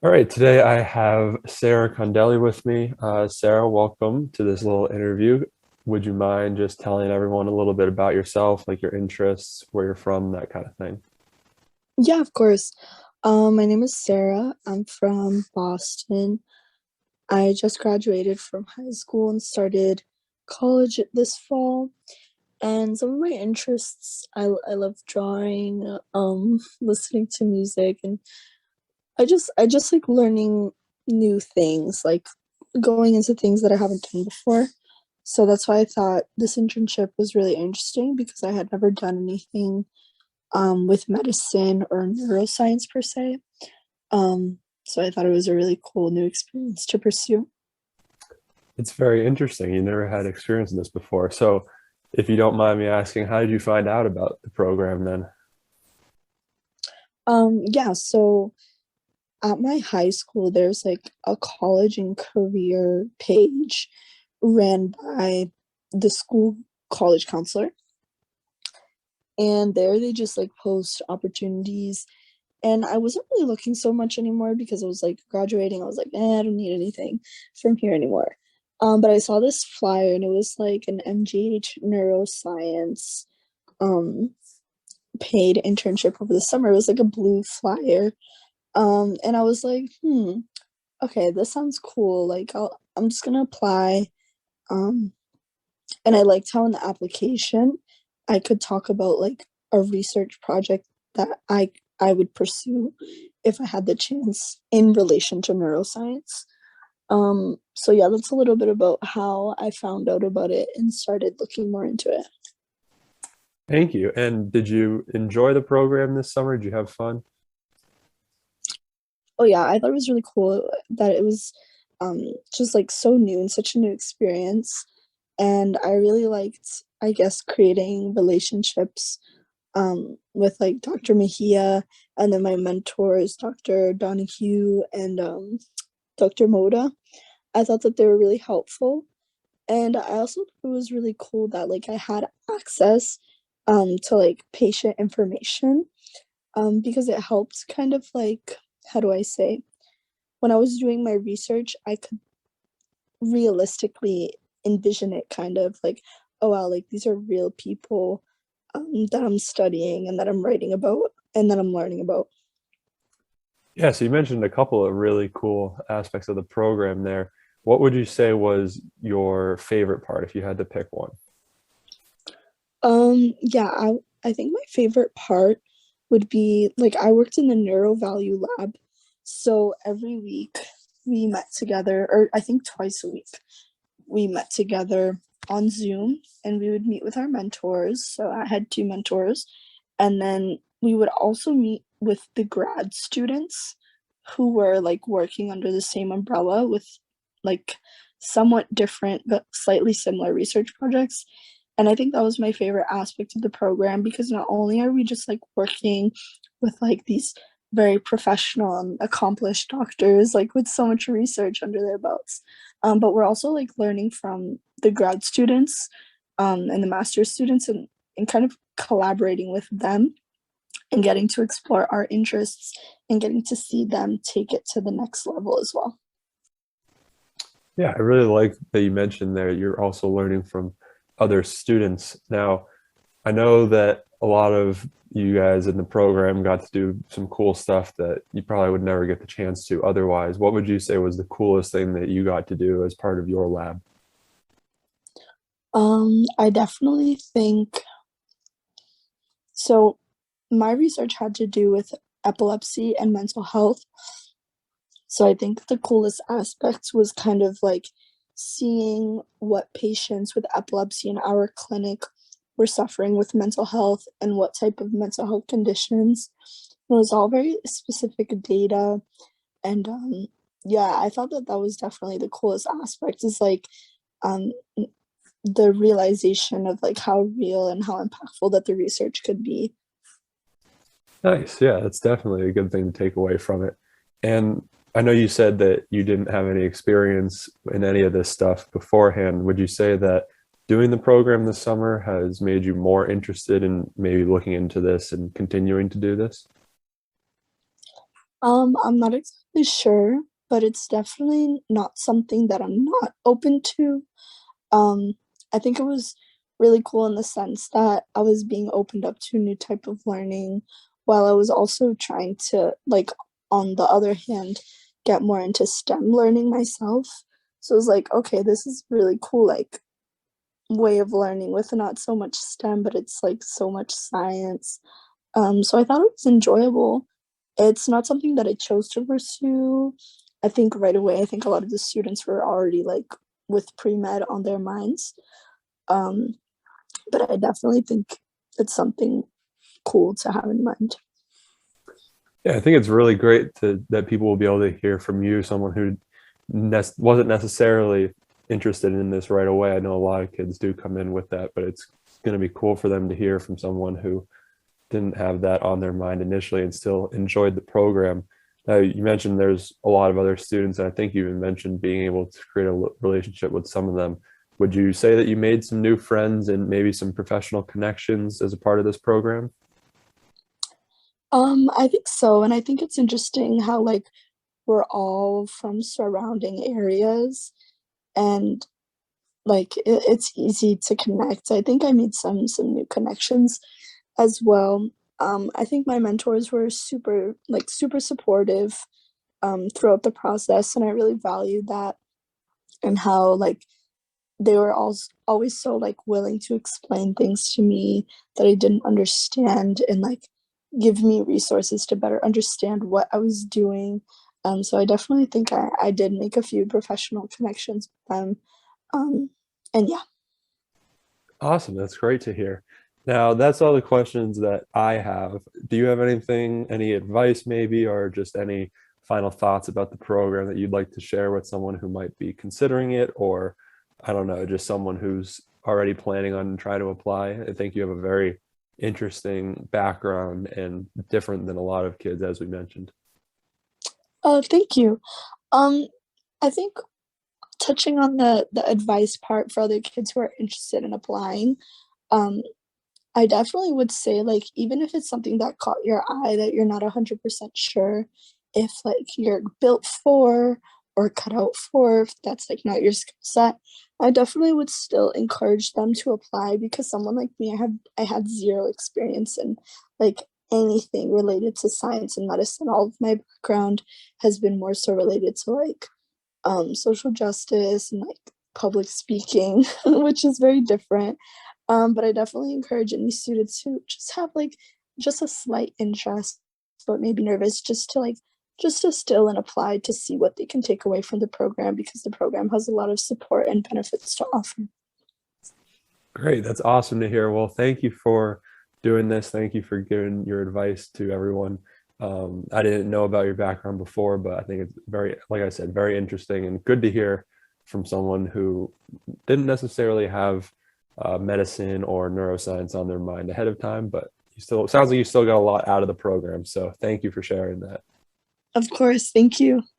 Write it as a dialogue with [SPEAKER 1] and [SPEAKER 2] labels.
[SPEAKER 1] All right, today I have Sarah Condelli with me. Sarah, welcome to this little interview. Would you mind just telling everyone a little bit about yourself, like your interests, where you're from, that kind of thing?
[SPEAKER 2] Yeah, of course. My name is Sarah. I'm from Boston. I just graduated from high school and started college this fall. And some of my interests, I love drawing, listening to music, and I just like learning new things, like going into things that I haven't done before. So that's why I thought this internship was really interesting because I had never done anything with medicine or neuroscience per se. So I thought it was a really cool new experience to pursue.
[SPEAKER 1] It's very interesting. You never had experience in this before. So, if you don't mind me asking, how did you find out about the program then?
[SPEAKER 2] Yeah, so at my high school, there's like a college and career page ran by the school college counselor. And there they just like post opportunities. And I wasn't really looking so much anymore because I was like graduating. I was like, I don't need anything from here anymore. But I saw this flyer and it was like an MGH neuroscience um paid internship over the summer. It was like a blue flyer. And I was like, okay, this sounds cool. Like I'm just gonna apply. Um, and I liked how in the application I could talk about like a research project that I would pursue if I had the chance in relation to neuroscience. So yeah, that's a little bit about how I found out about it and started looking more into it.
[SPEAKER 1] Thank you. And did you enjoy the program this summer? Did you have fun?
[SPEAKER 2] Oh yeah, I thought it was really cool that it was just like so new and such a new experience. And I really liked, I guess, creating relationships with like Dr. Mejia and then my mentors, Dr. Donahue and Dr. Moda. I thought that they were really helpful. And I also thought it was really cool that like I had access to like patient information because it helped kind of like, how do I say, when I was doing my research, I could realistically envision it kind of like, oh wow, like these are real people that I'm studying and that I'm writing about and that I'm learning about.
[SPEAKER 1] Yeah, so you mentioned a couple of really cool aspects of the program there. What would you say was your favorite part if you had to pick one?
[SPEAKER 2] Yeah, I think my favorite part would be like I worked in the neuro value lab. So every week we met together, or I think twice a week, we met together on Zoom and we would meet with our mentors. So I had two mentors. And then we would also meet with the grad students who were like working under the same umbrella with like somewhat different but slightly similar research projects. And I think that was my favorite aspect of the program because not only are we just like working with like these very professional and accomplished doctors like with so much research under their belts, but we're also like learning from the grad students and the master's students and kind of collaborating with them and getting to explore our interests and getting to see them take it to the next level as well.
[SPEAKER 1] Yeah, I really like that you mentioned there you're also learning from other students. Now, I know that a lot of you guys in the program got to do some cool stuff that you probably would never get the chance to otherwise. What would you say was the coolest thing that you got to do as part of your lab?
[SPEAKER 2] I definitely think so. My research had to do with epilepsy and mental health. So I think the coolest aspect was kind of like seeing what patients with epilepsy in our clinic were suffering with mental health and what type of mental health conditions. It was all very specific data. And yeah, I thought that that was definitely the coolest aspect is like um, the realization of like how real and how impactful that the research could be.
[SPEAKER 1] Nice. Yeah, that's definitely a good thing to take away from it. And I know you said that you didn't have any experience in any of this stuff beforehand. Would you say that doing the program this summer has made you more interested in maybe looking into this and continuing to do this?
[SPEAKER 2] I'm not exactly sure, but it's definitely not something that I'm not open to. Um, I think it was really cool in the sense that I was being opened up to a new type of learning while I was also trying to, like, on the other hand, get more into STEM learning myself. So it was like, okay, this is really cool, like, way of learning with not so much STEM, but it's like so much science. So I thought it was enjoyable. It's not something that I chose to pursue. I think right away, I think a lot of the students were already like with pre-med on their minds. Um, but I definitely think it's something cool to have in mind.
[SPEAKER 1] Yeah, I think it's really great that people will be able to hear from you, someone who wasn't necessarily interested in this right away. I know a lot of kids do come in with that, but it's going to be cool for them to hear from someone who didn't have that on their mind initially and still enjoyed the program. Now, you mentioned there's a lot of other students, and I think you even mentioned being able to create a relationship with some of them. Would you say that you made some new friends and maybe some professional connections as a part of this program?
[SPEAKER 2] I think so, and I think it's interesting how like we're all from surrounding areas and like it's easy to connect. I think I made some new connections as well. I think my mentors were super supportive throughout the process, and I really valued that and how like they were always so like willing to explain things to me that I didn't understand and like give me resources to better understand what I was doing. So I definitely think I did make a few professional connections with them. Um, and yeah.
[SPEAKER 1] Awesome. That's great to hear. Now, that's all the questions that I have. Do you have anything, any advice maybe, or just any final thoughts about the program that you'd like to share with someone who might be considering it, or I don't know, just someone who's already planning on trying to apply? I think you have a very interesting background and different than a lot of kids, as we mentioned.
[SPEAKER 2] Thank you. Um, I think touching on the advice part for other kids who are interested in applying, um, I definitely would say, like, even if it's something that caught your eye that you're not 100% sure if, like, you're built for or cut out for, if that's, like, not your skill set, I definitely would still encourage them to apply because someone like me, I had 0 experience in, like, anything related to science and medicine. All of my background has been more so related to, like, social justice and, like, public speaking, which is very different. But I definitely encourage any students who just have like just a slight interest, but maybe nervous, just to still and apply to see what they can take away from the program because the program has a lot of support and benefits to offer.
[SPEAKER 1] Great. That's awesome to hear. Well, thank you for doing this. Thank you for giving your advice to everyone. I didn't know about your background before, but I think it's very, like I said, very interesting and good to hear from someone who didn't necessarily have medicine or neuroscience on their mind ahead of time, but you still, it sounds like you still got a lot out of the program. So thank you for sharing that.
[SPEAKER 2] Of course, thank you.